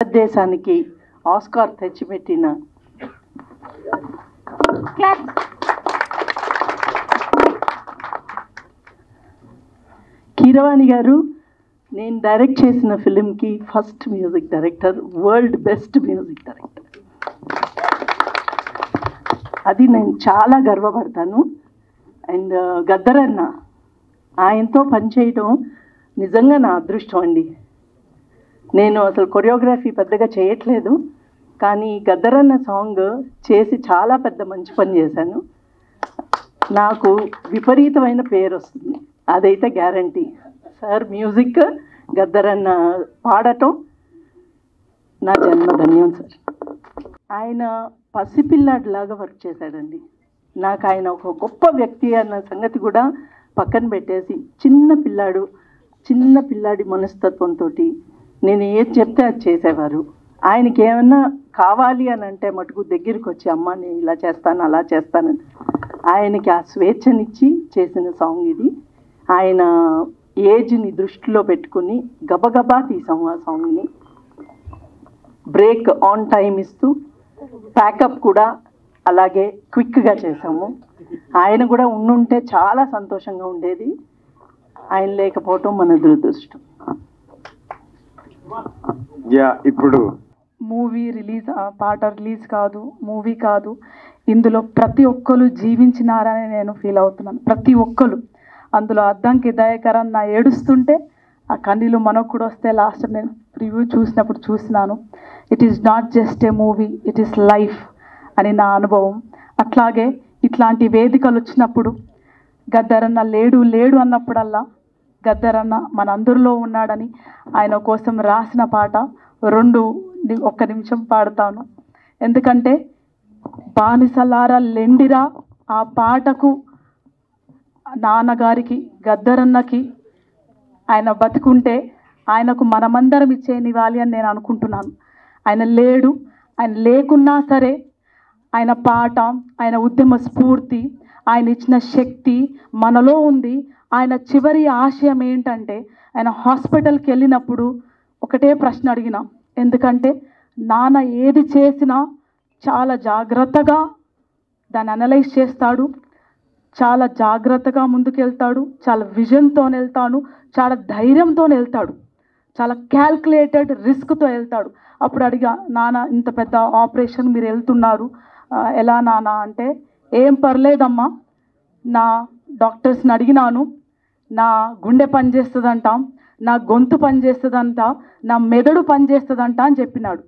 భారతదేశానికి ఆస్కార్ తెచ్చిపెట్టిన కీరవాణి గారు నేను డైరెక్ట్ చేసిన ఫిలింకి first music director, world best music director. అది నేను చాలా గర్వపడతాను. అండ్ గద్దరన్న ఆయనతో పనిచేయడం నిజంగా నా అదృష్టం అండి. నేను అసలు కొరియోగ్రఫీ పెద్దగా చేయట్లేదు, కానీ గద్దరన్న సాంగ్ చేసి చాలా పెద్ద మంచి పని చేశాను. నాకు విపరీతమైన పేరు వస్తుంది, అదైతే గ్యారంటీ. సార్ మ్యూజిక్, గద్దరన్న పాడటం నా జన్మధన్యం సార్. ఆయన పసిపిల్లాడిలాగా వర్క్ చేశాడండి. నాకు ఆయన ఒక గొప్ప వ్యక్తి అన్న సంగతి కూడా పక్కన పెట్టేసి చిన్న పిల్లాడి మనస్తత్వంతో నేను ఏది చెప్తే అది చేసేవారు. ఆయనకి ఏమన్నా కావాలి అని అంటే మటుకు దగ్గరికి వచ్చి అమ్మ నేను ఇలా చేస్తాను అలా చేస్తానని ఆయనకి ఆ స్వేచ్ఛనిచ్చి చేసిన సాంగ్ ఇది. ఆయన ఏజ్ని దృష్టిలో పెట్టుకుని గబగబా తీసాము ఆ సాంగ్ని. బ్రేక్ ఆన్ టైం ఇస్తూ ప్యాకప్ కూడా అలాగే క్విక్గా చేసాము. ఆయన కూడా ఉండుంటే చాలా సంతోషంగా ఉండేది. ఆయన లేకపోవటం మన దురదృష్టం. ఇప్పుడు మూవీ రిలీజ్, పాట రిలీజ్ కాదు, మూవీ కాదు, ఇందులో ప్రతి ఒక్కరు జీవించినారని నేను ఫీల్ అవుతున్నాను. ప్రతి ఒక్కరు అందులో అద్దంకి దయాకరన్ నా ఏడుస్తుంటే ఆ కన్నీళ్ళు మనకు కూడా వస్తే లాస్ట్ నేను రివ్యూ చూసినప్పుడు చూసినాను. It is not just a movie, it is life అని నా అనుభవం. అట్లాగే ఇట్లాంటి వేదికలు వచ్చినప్పుడు గద్దరన్న లేడు అన్నప్పుడల్లా గద్దరన్న మన అందరిలో ఉన్నాడని ఆయన కోసం రాసిన పాట ఒక్క నిమిషం పాడతాను. ఎందుకంటే బానిసలారా లెండిరా ఆ పాటకు నాన్నగారికి గద్దరన్నకి ఆయన బతికుంటే ఆయనకు మనమందరం ఇచ్చేనివ్వాలి అని నేను అనుకుంటున్నాను. ఆయన లేడు, ఆయన లేకున్నా సరే ఆయన పాట, ఆయన ఉద్యమ స్ఫూర్తి, ఆయన ఇచ్చిన శక్తి మనలో ఉంది. ఆయన చివరి ఆశయం ఏంటంటే ఆయన హాస్పిటల్కి వెళ్ళినప్పుడు ఒకటే ప్రశ్న అడిగిన, ఎందుకంటే నాన్న ఏది చేసినా చాలా జాగ్రత్తగా దాన్ని అనలైజ్ చేస్తాడు, చాలా జాగ్రత్తగా ముందుకెళ్తాడు, చాలా విజన్తో వెళ్తాడు, చాలా ధైర్యంతో వెళ్తాడు, చాలా క్యాల్కులేటెడ్ రిస్క్తో వెళ్తాడు. అప్పుడు అడిగా, నాన్న ఇంత పెద్ద ఆపరేషన్ మీరు వెళ్తున్నారు ఎలా నాన్న అంటే, ఏం పర్లేదమ్మా, నా డాక్టర్స్ని అడిగినాను, నా గుండె పనిచేస్తుందంట, నా గొంతు పనిచేస్తుందంట, నా మెదడు పనిచేస్తుందంట అని చెప్పినాడు.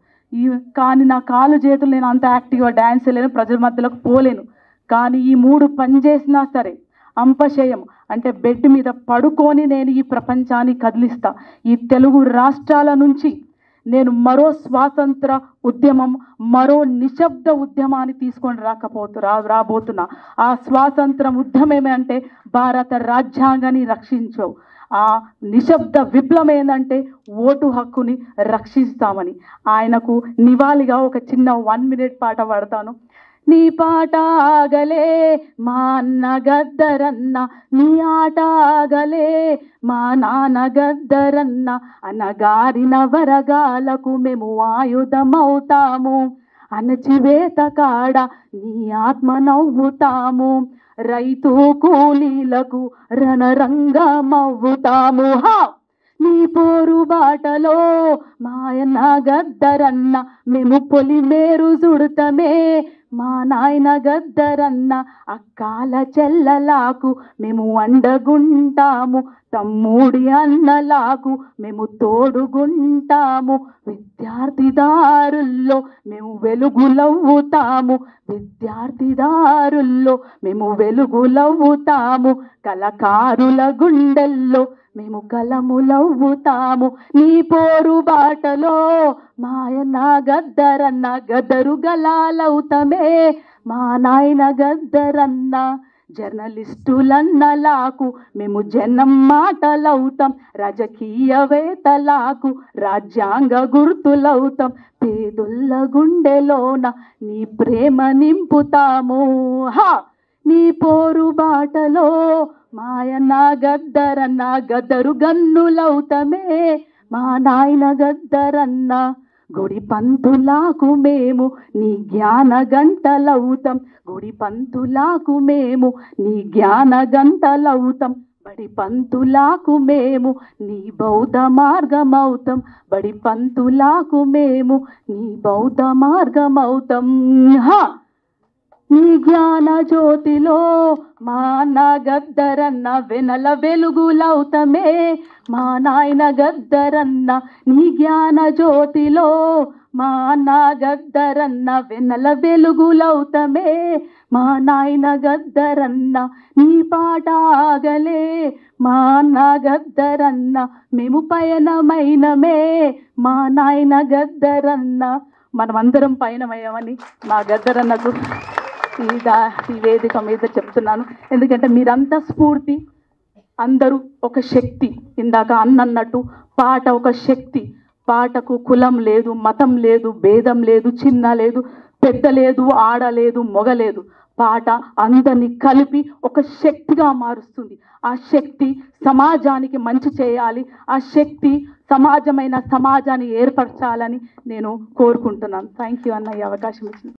కానీ నా కాలు చేతులు నేను అంత యాక్టివ్గా డ్యాన్స్ చేయలేను, ప్రజల మధ్యలోకి పోలేను. కానీ ఈ 3 పని చేసినా సరే అంపశయం అంటే బెడ్ మీద పడుకొని నేను ఈ ప్రపంచాన్ని కదిలిస్తా. ఈ తెలుగు రాష్ట్రాల నుంచి నేను మరో స్వాతంత్ర ఉద్యమం, మరో నిశ్శబ్ద ఉద్యమాన్ని తీసుకొని రాబోతున్నా. ఆ స్వాతంత్రం ఉద్యమం ఏమంటే భారత రాజ్యాంగాన్ని రక్షించవు. ఆ నిశ్శబ్ద విప్లవం ఏంటంటే ఓటు హక్కుని రక్షిస్తామని. ఆయనకు నివాళిగా ఒక చిన్న 1 minute పాట పాడతాను. నీ పాట ఆగలే మా అన్న గద్దరన్న, నీ ఆట ఆగలే మా నాన్న గద్దరన్న, అన్నగారిన వరగాలకు మేము ఆయుధమవుతాము, అణచివేత కాడ నీ ఆత్మ నవ్వుతాము, రైతు కూలీలకు రణరంగమవుతాము. నీ పోరు బాటలో మాయన్న గద్దరన్న, మేము పొలిమేరు సుడతమే మా నాయన గద్దరన్న, అక్కాల చెల్లలాకు మేము అండగుంటాము, తమ్ముడి అన్నలాకు మేము తోడుగుంటాము, విద్యార్థిదారుల్లో మేము వెలుగులవ్వుతాము, విద్యార్థిదారుల్లో మేము వెలుగులవ్వుతాము, కళకారుల గుండెల్లో మేము కలములవ్వుతాము. నీ పోరు బాటలో మాయన్న గద్దరన్న, గదరు గలాలవుతమే మా నాయన గద్దరన్న, జర్నలిస్టులన్నలాకు మేము జనం మాటలవుతాం, రాజకీయవేత్తలకు రాజ్యాంగ గుర్తులవుతాం, పేదొల్ల గుండెలోన నీ ప్రేమ నింపుతాము. నీ పోరు బాటలో మాయన్న గద్దరన్న, గద్దరు గన్నులవుతమే మా నాయన గద్దరన్న, గుడి పంతులకు మేము నీ జ్ఞాన గంటలవుతాం, గుడి పంతులకు మేము నీ జ్ఞాన గంటలవుతాం, బడి పంతులకు మేము నీ బౌద్ధ మార్గమవుతాం, బడి పంతులకు మేము నీ బౌద్ధ మార్గమవుతాం. నీ జ్ఞాన జ్యోతిలో మా అన్న గద్దరన్న వెనల వెలుగులవుతమే, మా నాయన గద్దరన్న నీ జ్ఞాన జ్యోతిలో మా అన్న గద్దరన్న వెనల వెలుగులవుతమే, మా నాయన గద్దరన్న నీ పాట ఆగలే, మా అన్న గద్దరన్న మేము పయనమైనమే, మా నాయన గద్దరన్న. మనమందరం పయనమయ్యామని మా గద్దరన్నకు ఈ వేదిక మీద చెప్తున్నాను. ఎందుకంటే మీరంతా స్ఫూర్తి, అందరూ ఒక శక్తి. ఇందాక అన్నట్టు పాట ఒక శక్తి. పాటకు కులం లేదు, మతం లేదు, భేదం లేదు, చిన్న లేదు, పెద్ద లేదు, ఆడ లేదు, మొగ లేదు. పాట అందరినీ కలిపి ఒక శక్తిగా మారుస్తుంది. ఆ శక్తి సమాజానికి మంచి చేయాలి, ఆ శక్తి సమాజాన్ని ఏర్పరచాలని నేను కోరుకుంటున్నాను. థ్యాంక్ యూ అన్న ఈ అవకాశం ఇచ్చింది.